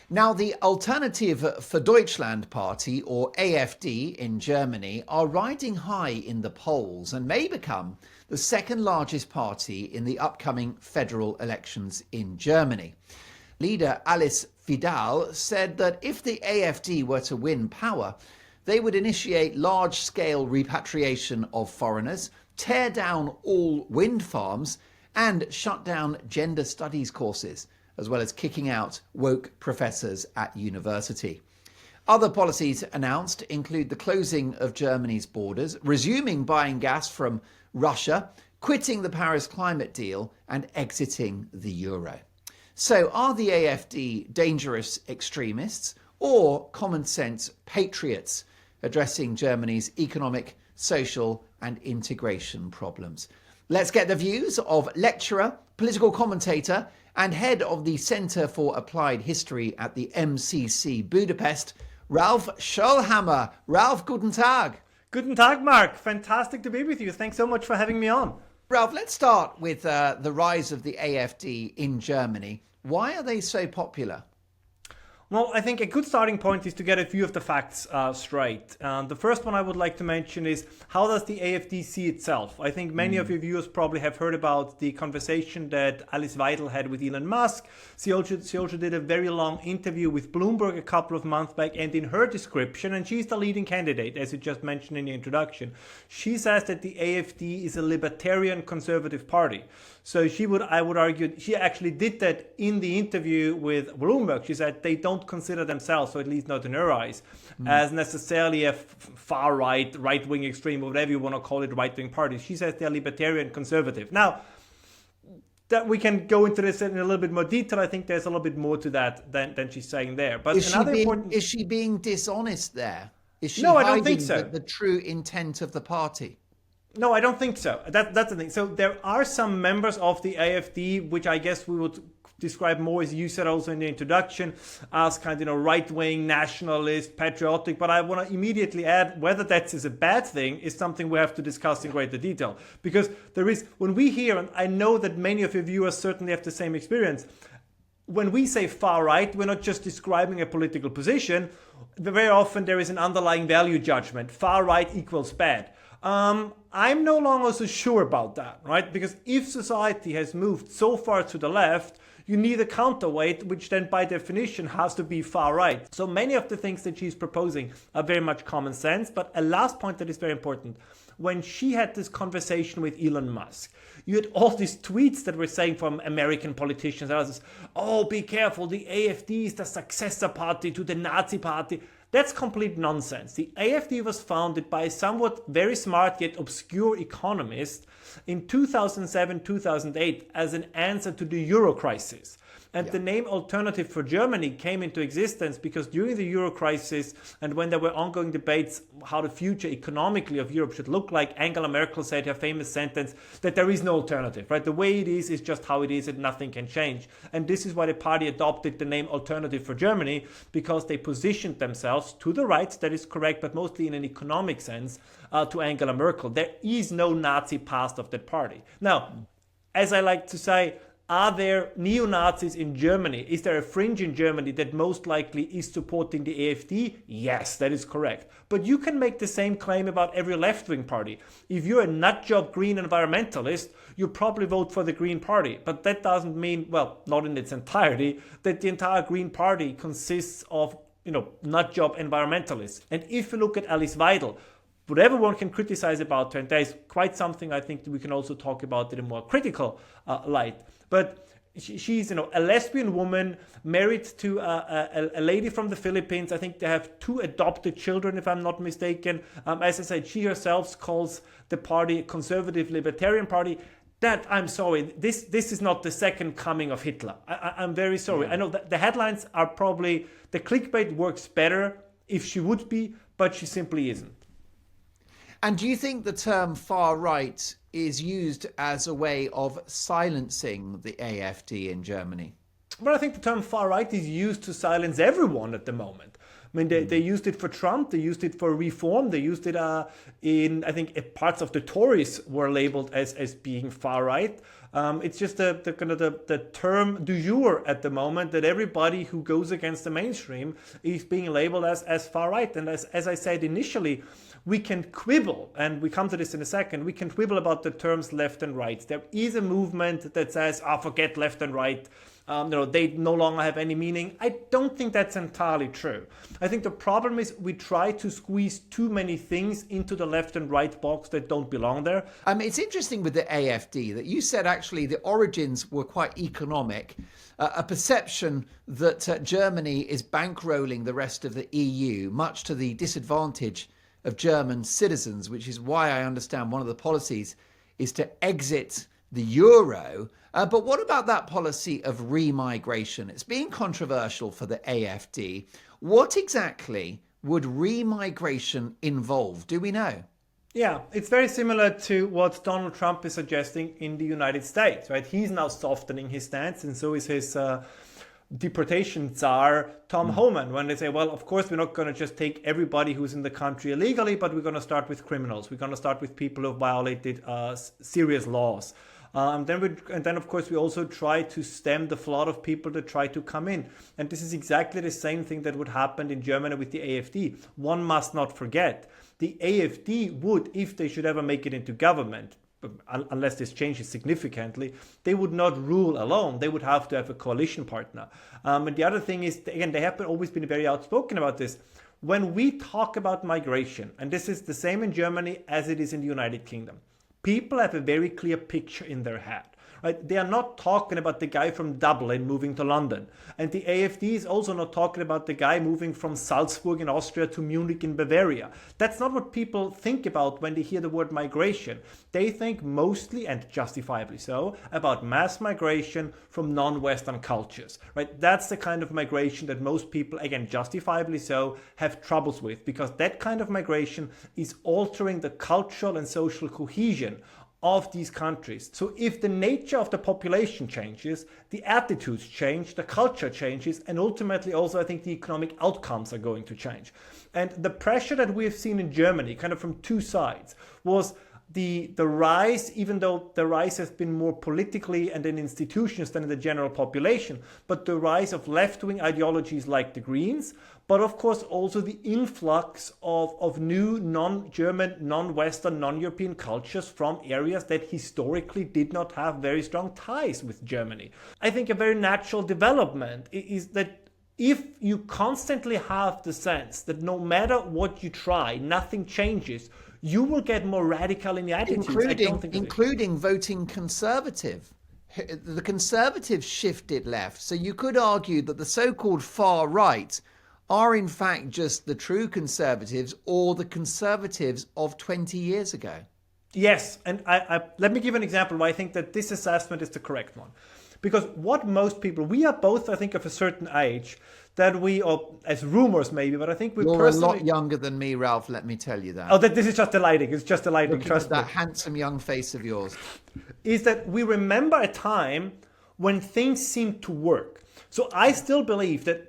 Now, the Alternative for Deutschland Party, or AFD in Germany, are riding high in the polls and may become the second largest party in the upcoming federal elections in Germany. Leader Alice Vidal said that if the AFD were to win power, they would initiate large-scale repatriation of foreigners, tear down all wind farms, and shut down gender studies courses, as well as kicking out woke professors at university. Other policies announced include the closing of Germany's borders, resuming buying gas from Russia, quitting the Paris climate deal, and exiting the euro. So are the AFD dangerous extremists or common sense patriots addressing Germany's economic, social, and integration problems? Let's get the views of lecturer, political commentator, and head of the Centre for Applied History at the MCC Budapest, Ralph Schoellhammer. Ralph, guten Tag. Guten Tag, Mark. Fantastic to be with you. Thanks so much for having me on. Ralph, let's start with the rise of the AFD in Germany. Why are they so popular? Well, I think a good starting point is to get a few of the facts straight. The first one I would like to mention is, how does the AFD see itself? I think many of your viewers probably have heard about the conversation that Alice Weidel had with Elon Musk. She also did a very long interview with Bloomberg a couple of months back, and in her description, and she's the leading candidate, as you just mentioned in the introduction, she says that the AFD is a libertarian conservative party. So I would argue, she actually did that in the interview with Bloomberg. She said they don't consider themselves, or at least not in her eyes, as necessarily a far-right, right-wing extreme, or whatever you want to call it, right-wing party. She says they're libertarian conservative. Now, that we can go into this in a little bit more detail. I think there's a little bit more to that than she's saying there. But is she being dishonest there? Is she no, I don't think so. The true intent of the party? No, I don't think so. That's the thing. So there are some members of the AFD, which I guess we would describe more, as you said also in the introduction, as kind of right-wing, nationalist, patriotic. But I want to immediately add, whether that is a bad thing is something we have to discuss in greater detail. Because when we hear, and I know that many of your viewers certainly have the same experience, when we say far right, we're not just describing a political position. Very often there is an underlying value judgment. Far right equals bad. I'm no longer so sure about that, right? Because if society has moved so far to the left, you need a counterweight, which then by definition has to be far right. So many of the things that she's proposing are very much common sense. But a last point that is very important, when she had this conversation with Elon Musk, you had all these tweets that were saying from American politicians, oh, be careful, the AFD is the successor party to the Nazi party. That's complete nonsense. The AFD was founded by a somewhat very smart yet obscure economist in 2007, 2008 as an answer to the Euro crisis. And the name Alternative for Germany came into existence because during the Euro crisis, and when there were ongoing debates how the future economically of Europe should look like, Angela Merkel said her famous sentence that there is no alternative, right? The way it is just how it is and nothing can change. And this is why the party adopted the name Alternative for Germany, because they positioned themselves to the right, that is correct, but mostly in an economic sense, to Angela Merkel. There is no Nazi past of that party. Now, as I like to say, are there neo-Nazis in Germany? Is there a fringe in Germany that most likely is supporting the AFD? Yes, that is correct. But you can make the same claim about every left-wing party. If you're a nutjob green environmentalist, you probably vote for the Green Party. But that doesn't mean, well, not in its entirety, that the entire Green Party consists of, nutjob environmentalists. And if you look at Alice Weidel, whatever one can criticize about her, and there is quite something I think that we can also talk about in a more critical light. But she's a lesbian woman married to a lady from the Philippines. I think they have 2 adopted children, if I'm not mistaken. As I said, she herself calls the party a conservative libertarian party. That, I'm sorry, this is not the second coming of Hitler. I'm very sorry. I know that the headlines are probably, the clickbait works better if she would be, but she simply isn't. And do you think the term far right is used as a way of silencing the AFD in Germany? Well, I think the term far right is used to silence everyone at the moment. I mean, they used it for Trump, they used it for reform, they used it in, I think, parts of the Tories were labeled as being far right. It's just the kind of the term du jour at the moment, that everybody who goes against the mainstream is being labeled as far right. And as I said initially, we can quibble, and we come to this in a second, we can quibble about the terms left and right. There is a movement that says, forget left and right. They no longer have any meaning. I don't think that's entirely true. I think the problem is we try to squeeze too many things into the left and right box that don't belong there. It's interesting with the AFD that you said actually the origins were quite economic, a perception that Germany is bankrolling the rest of the EU, much to the disadvantage of German citizens, which is why I understand one of the policies is to exit the euro. But what about that policy of remigration? It's been controversial for the AFD. What exactly would remigration involve? Do we know? Yeah, it's very similar to what Donald Trump is suggesting in the United States, right? He's now softening his stance, and so is his deportation czar, Tom Homan, when they say, well, of course, we're not going to just take everybody who's in the country illegally, but we're going to start with criminals. We're going to start with people who have violated serious laws. Then, of course, we also try to stem the flood of people that try to come in. And this is exactly the same thing that would happen in Germany with the AFD. One must not forget, the AFD would, if they should ever make it into government, unless this changes significantly, they would not rule alone. They would have to have a coalition partner. And the other thing is, again, they have always been very outspoken about this. When we talk about migration, and this is the same in Germany as it is in the United Kingdom, people have a very clear picture in their head. Right? They are not talking about the guy from Dublin moving to London. And the AFD is also not talking about the guy moving from Salzburg in Austria to Munich in Bavaria. That's not what people think about when they hear the word migration. They think mostly, and justifiably so, about mass migration from non-Western cultures. Right? That's the kind of migration that most people, again, justifiably so, have troubles with, because that kind of migration is altering the cultural and social cohesion of these countries. So if the nature of the population changes, the attitudes change, the culture changes, and ultimately also I think the economic outcomes are going to change. And the pressure that we have seen in Germany, kind of from two sides, was the rise, even though the rise has been more politically and in institutions than in the general population, but the rise of left-wing ideologies like the Greens, but of course also the influx of new non-German, non-Western, non-European cultures from areas that historically did not have very strong ties with Germany. I think a very natural development is that if you constantly have the sense that no matter what you try, nothing changes, you will get more radical in the attitudes. Including voting Conservative. The Conservatives shifted left. So you could argue that the so-called far right are in fact just the true Conservatives or the Conservatives of 20 years ago. Yes, and let me give an example why I think that this assessment is the correct one. Because what most people, we are both, I think, of a certain age that we, or as rumors maybe, but I think we You're personally... a lot younger than me, Ralph, let me tell you that. Oh, this is just delighting. It's just delighting, trust me. That handsome young face of yours. Is that we remember a time when things seemed to work. So I still believe that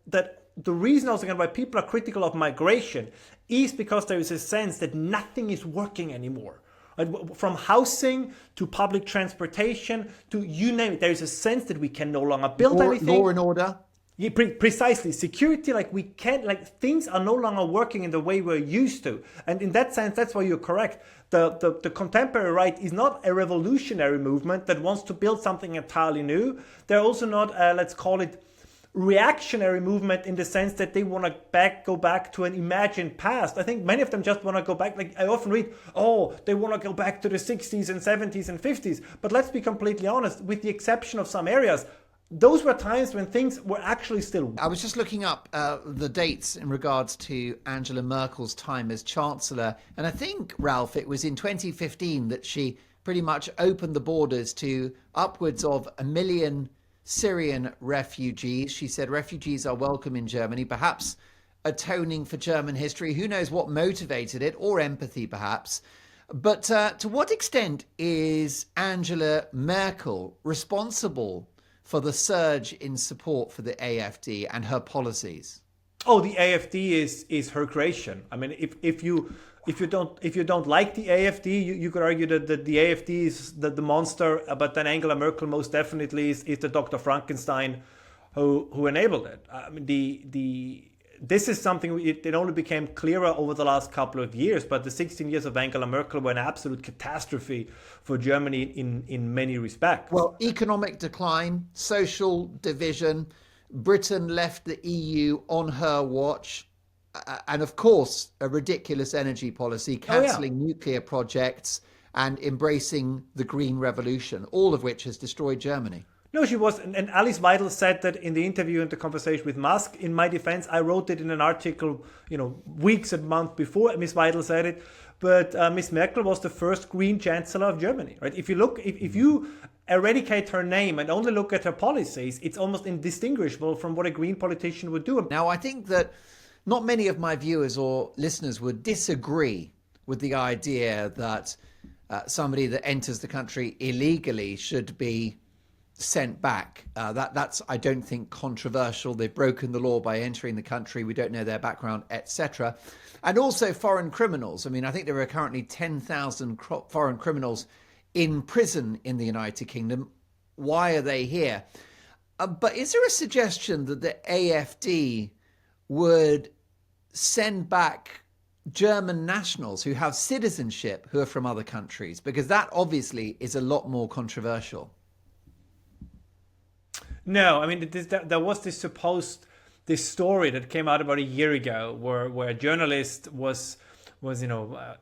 the reason also why people are critical of migration is because there is a sense that nothing is working anymore. From housing to public transportation to you name it, there is a sense that we can no longer build anything. Law and order. Yeah, precisely. Security, we can't, things are no longer working in the way we're used to. And in that sense, that's why you're correct. The contemporary right is not a revolutionary movement that wants to build something entirely new. They're also not, let's call it, reactionary movement in the sense that they want to go back to an imagined past. I think many of them just want to go back. I often read, they want to go back to the 60s and 70s and 50s. But let's be completely honest, with the exception of some areas, those were times when things were actually still... I was just looking up the dates in regards to Angela Merkel's time as Chancellor. And I think, Ralph, it was in 2015 that she pretty much opened the borders to upwards of 1 million Syrian refugees. She said refugees are welcome in Germany, perhaps atoning for German history. Who knows what motivated it, or empathy perhaps. But to what extent is Angela Merkel responsible for the surge in support for the AFD and her policies? Oh, the AFD is her creation. I mean, if you don't like the AFD, you could argue that the AFD is the monster, but then Angela Merkel most definitely is the Dr. Frankenstein who enabled it. I mean, this is something it only became clearer over the last couple of years, but the 16 years of Angela Merkel were an absolute catastrophe for Germany in many respects. Well, economic decline, social division, Britain left the EU on her watch, and of course, a ridiculous energy policy, cancelling nuclear projects and embracing the Green Revolution, all of which has destroyed Germany. No, she was, and Alice Weidel said that in the interview and the conversation with Musk. In my defense, I wrote it in an article, weeks and months before Miss Weidel said it. But Miss Merkel was the first Green Chancellor of Germany, right? If you eradicate her name and only look at her policies, it's almost indistinguishable from what a Green politician would do. Now, I think that not many of my viewers or listeners would disagree with the idea that somebody that enters the country illegally should be sent back. That's, I don't think, controversial. They've broken the law by entering the country. We don't know their background, etc. And also foreign criminals. I mean, I think there are currently 10,000 foreign criminals in prison in the United Kingdom. Why are they here? But is there a suggestion that the AFD would send back German nationals who have citizenship who are from other countries? Because that obviously is a lot more controversial. No, I mean, there was this story that came out about a year ago where a journalist was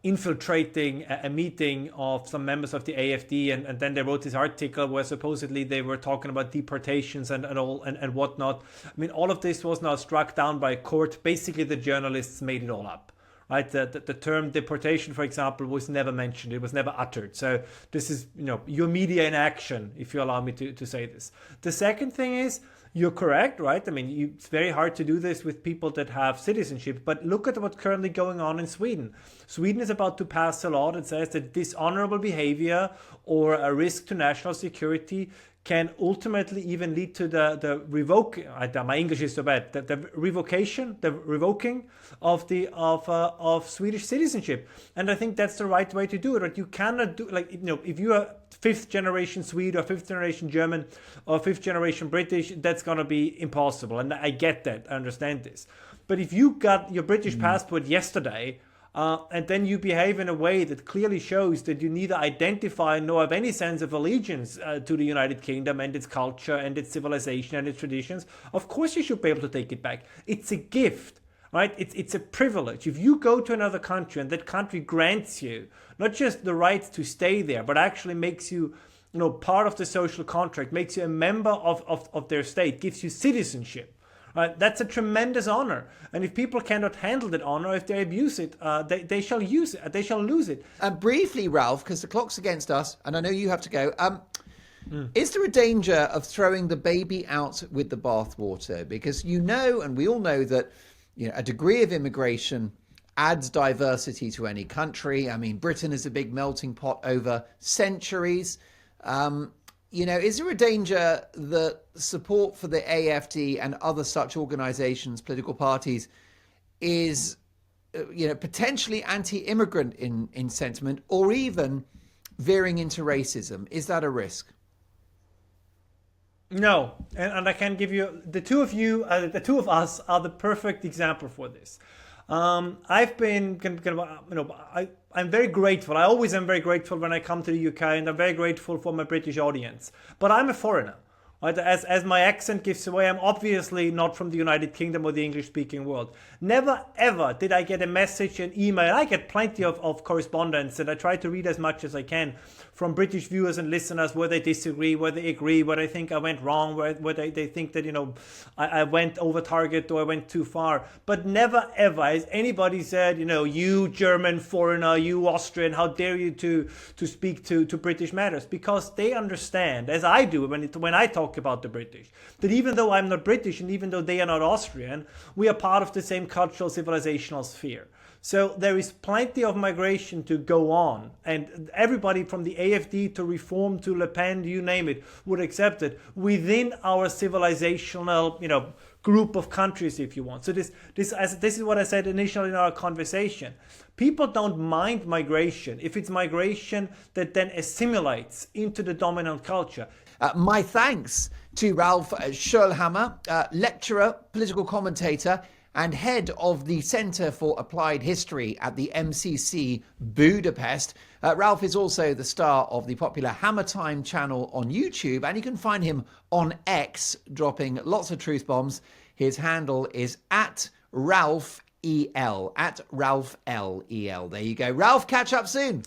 infiltrating a meeting of some members of the AFD, and then they wrote this article where supposedly they were talking about deportations and whatnot. I mean, all of this was now struck down by a court. Basically, the journalists made it all up. Right, the term deportation, for example, was never mentioned. It was never uttered. So this is, your media in action, if you allow me to say this. The second thing is, you're correct, right? I mean, it's very hard to do this with people that have citizenship. But look at what's currently going on in Sweden. Sweden is about to pass a law that says that dishonorable behavior or a risk to national security can ultimately even lead to the revoking. My English is so bad. The revoking of Swedish citizenship, and I think that's the right way to do it. Right? You cannot do if you are fifth generation Swede or fifth generation German or fifth generation British, that's gonna be impossible. And I get that. I understand this. But if you got your British passport yesterday, and then you behave in a way that clearly shows that you neither identify nor have any sense of allegiance to the United Kingdom and its culture and its civilization and its traditions, of course you should be able to take it back. It's a gift, right? It's a privilege. If you go to another country and that country grants you not just the right to stay there, but actually makes you part of the social contract, makes you a member of their state, gives you citizenship. That's a tremendous honor, and if people cannot handle that honor, if they abuse it, they shall use it. They shall lose it. And briefly, Ralph, because the clock's against us, and I know you have to go. Is there a danger of throwing the baby out with the bathwater? Because and we all know that a degree of immigration adds diversity to any country. I mean, Britain is a big melting pot over centuries. Is there a danger that support for the AFD and other such organizations, political parties, is, potentially anti-immigrant in sentiment, or even veering into racism? Is that a risk? No, and I can give you the two of us are the perfect example for this. I've been I'm very grateful. I always am very grateful when I come to the UK, and I'm very grateful for my British audience. But I'm a foreigner. Right? As my accent gives away, I'm obviously not from the United Kingdom or the English-speaking world. Never, ever did I get a message, an email. I get plenty of correspondence, and I try to read as much as I can from British viewers and listeners where they disagree, where they agree, where they think I went wrong, where they think that, I went over target or I went too far. But never, ever has anybody said, you German foreigner, you Austrian, how dare you to speak to British matters? Because they understand, as I do when I talk about the British, that even though I'm not British and even though they are not Austrian, we are part of the same cultural civilizational sphere. So there is plenty of migration to go on, and everybody from the AFD to Reform to Le Pen, you name it, would accept it within our civilizational, group of countries, if you want. So this is what I said initially in our conversation. People don't mind migration if it's migration that then assimilates into the dominant culture. My thanks to Ralph Schoellhammer, lecturer, political commentator, and head of the Centre for Applied History at the MCC Budapest. Ralph is also the star of the popular Hammer Time channel on YouTube, and you can find him on X, dropping lots of truth bombs. His handle is at Ralph EL, at Ralph LEL. There you go. Ralph, catch up soon.